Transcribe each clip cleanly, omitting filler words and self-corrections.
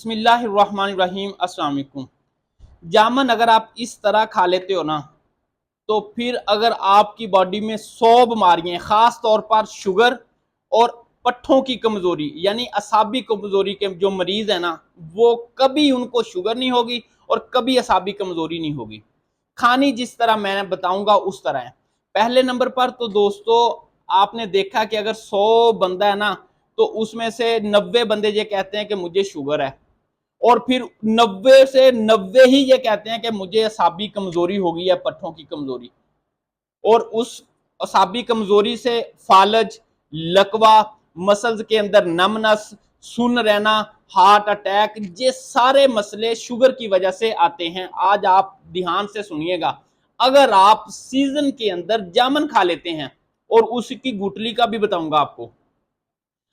बिस्मिल्लाहिर्रहमानिर्रहीम। अस्सलाम वालेकुम। जामन अगर आप इस तरह खा लेते हो ना, तो फिर अगर आपकी बॉडी में 100 बीमारियां, खास तौर पर शुगर और पट्ठों की कमजोरी यानी असाबी कमजोरी के जो मरीज है ना, वो कभी उनको शुगर नहीं होगी और कभी असाबी कमजोरी नहीं होगी। खानी जिस तरह मैं बताऊंगा उस तरह है। पहले नंबर पर तो दोस्तों, आपने देखा कि अगर 100 बंदा है ना, तो उसमें से 90 बंदे ये कहते हैं कि मुझे शुगर है, और फिर 90 से 90 ही ये कहते हैं कि मुझे असाबी कमजोरी हो गई है, पट्ठों की कमजोरी। और उस असाबी कमजोरी से फालज, लकवा, मसल्स के अंदर नमनस, सुन रहना, हार्ट अटैक, ये सारे मसले शुगर की वजह से आते हैं। आज आप ध्यान से सुनिएगा, अगर आप सीजन के अंदर जामन खा लेते हैं, और उसकी गुठली का भी बताऊंगा आपको,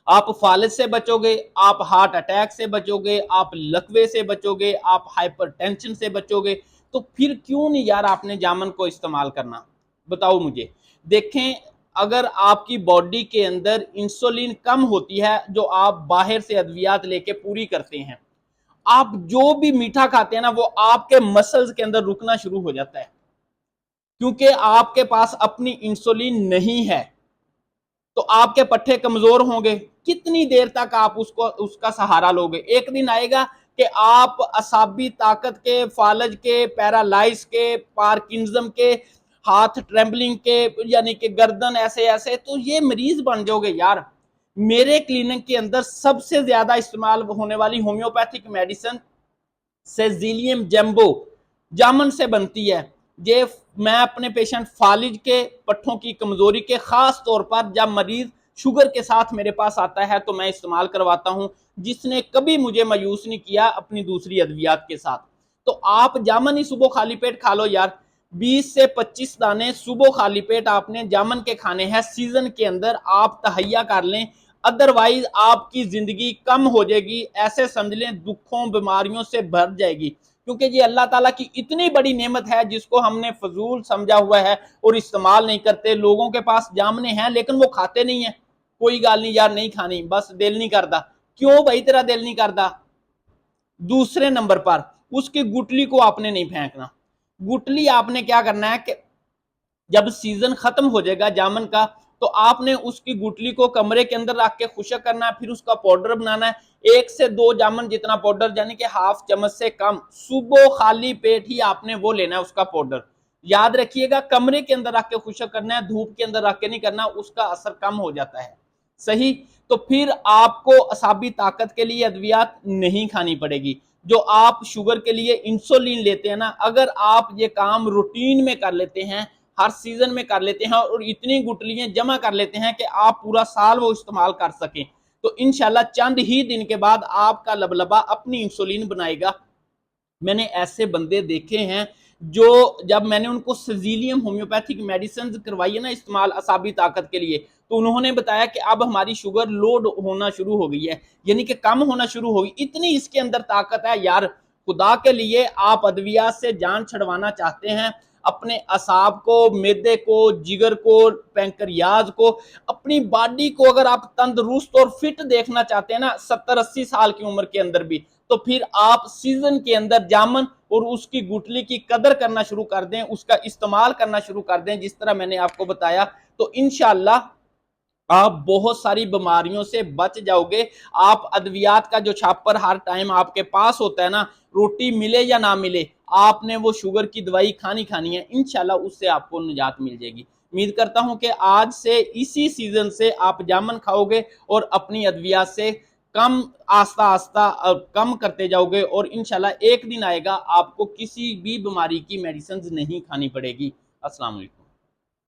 आप फालज से बचोगे, आप हार्ट अटैक से बचोगे, आप लकवे से बचोगे, आप हाइपरटेंशन से बचोगे। तो फिर क्यों नहीं यार आपने जामन को इस्तेमाल करना, बताओ मुझे। देखें, अगर आपकी बॉडी के अंदर इंसुलिन कम होती है, जो आप बाहर से अद्वियात लेके पूरी करते हैं, आप जो भी मीठा खाते हैं ना, वो आपके मसल्स के अंदर रुकना शुरू हो जाता है, क्योंकि आपके पास अपनी इंसुलिन नहीं है। तो आपके पट्टे कमजोर होंगे। कितनी देर तक आप उसको उसका सहारा लोगे? एक दिन आएगा कि आप असाबी ताकत के, फालज के, पैरालाइज के, पार्किंसम के, हाथ ट्रेम्बलिंग के, यानी कि गर्दन ऐसे ऐसे, तो ये मरीज बन जाओगे यार। मेरे क्लिनिक के अंदर सबसे ज्यादा इस्तेमाल होने वाली होम्योपैथिक मेडिसिन सेजिलियम जैम्बो जामन से बनती है। ये मैं अपने पेशेंट फालिज के, पट्ठों की कमजोरी के, खास तौर पर जब मरीज शुगर के साथ मेरे पास आता है तो मैं इस्तेमाल करवाता हूं, जिसने कभी मुझे मायूस नहीं किया अपनी दूसरी अद्वियात के साथ। तो आप जामन ही सुबह खाली पेट खा लो यार। 20 से 25 दाने सुबह खाली पेट आपने जामन के खाने हैं। सीजन के अंदर आप तहैया कर लें, अदरवाइज आपकी जिंदगी कम हो जाएगी। ऐसे समझ लें दुखों बीमारियों से भर जाएगी, क्योंकि ये अल्लाह ताला की इतनी बड़ी नेमत है जिसको हमने फजूल समझा हुआ है और इस्तेमाल नहीं करते। लोगों के पास जामने हैं लेकिन वो खाते नहीं है। कोई गाल नहीं यार, नहीं खानी, बस दिल नहीं करता। क्यों भाई तेरा दिल नहीं करता? दूसरे नंबर पर उसकी गुटली को आपने नहीं फेंकना। गुटली आपने क्या करना है कि जब सीजन खत्म हो जाएगा जामन का, तो आपने उसकी गुटली को कमरे के अंदर रख के खुशक करना है, फिर उसका पाउडर बनाना है। 1 से 2 जामन जितना पाउडर, यानी कि हाफ चम्मच से कम, सुबह खाली पेट ही आपने वो लेना है उसका पाउडर। याद रखिएगा, कमरे के अंदर रख के खुशक करना है, धूप के अंदर रख के नहीं करना, उसका असर कम हो जाता है। सही। तो फिर आपको असाबी ताकत के लिए अद्वियात नहीं खानी पड़ेगी। जो आप शुगर के लिए इंसुलिन लेते हैं ना, अगर आप ये काम रूटीन में कर लेते हैं, हर सीजन में कर लेते हैं, और इतनी गुटलियां जमा कर लेते हैं कि आप पूरा साल वो इस्तेमाल कर सकें, तो इंशाल्लाह चंद ही दिन के बाद आपका लबलबा अपनी इंसुलिन बनाएगा। मैंने ऐसे बंदे देखे हैं जो, जब मैंने उनको सजीलियम होम्योपैथिक मेडिसिन करवाई है ना इस्तेमाल असाबी ताकत के लिए, तो उन्होंने बताया कि अब हमारी शुगर लोड होना शुरू हो गई है, यानी कि कम होना शुरू हो गई। इतनी इसके अंदर ताकत है यार। खुदा के लिए, आप अद्वियात से जान छड़वाना चाहते हैं, अपने असाब को, मैदे को, जिगर को, पैंक्रियाज को, अपनी बॉडी को अगर आप तंदुरुस्त और फिट देखना चाहते हैं ना 70-80 साल की उम्र के अंदर भी, तो फिर आप सीजन के अंदर जामन और उसकी गुठली की कदर करना शुरू कर दें, उसका इस्तेमाल करना शुरू कर दें जिस तरह मैंने आपको बताया। तो इंशाल्लाह आप बहुत सारी बीमारियों से बच जाओगे। आप अद्वियात का जो छापर हर टाइम आपके पास होता है ना, रोटी मिले या ना मिले, आपने वो शुगर की दवाई खानी खानी है, इंशाल्लाह उससे आपको निजात मिल जाएगी। उम्मीद करता हूं कि आज से, इसी सीजन से आप जामन खाओगे और अपनी अद्वियात से कम, आस्ता आस्ता कम करते जाओगे, और इंशाल्लाह एक दिन आएगा आपको किसी भी बीमारी की मेडिसिन नहीं खानी पड़ेगी। अस्सलाम वालेकुम।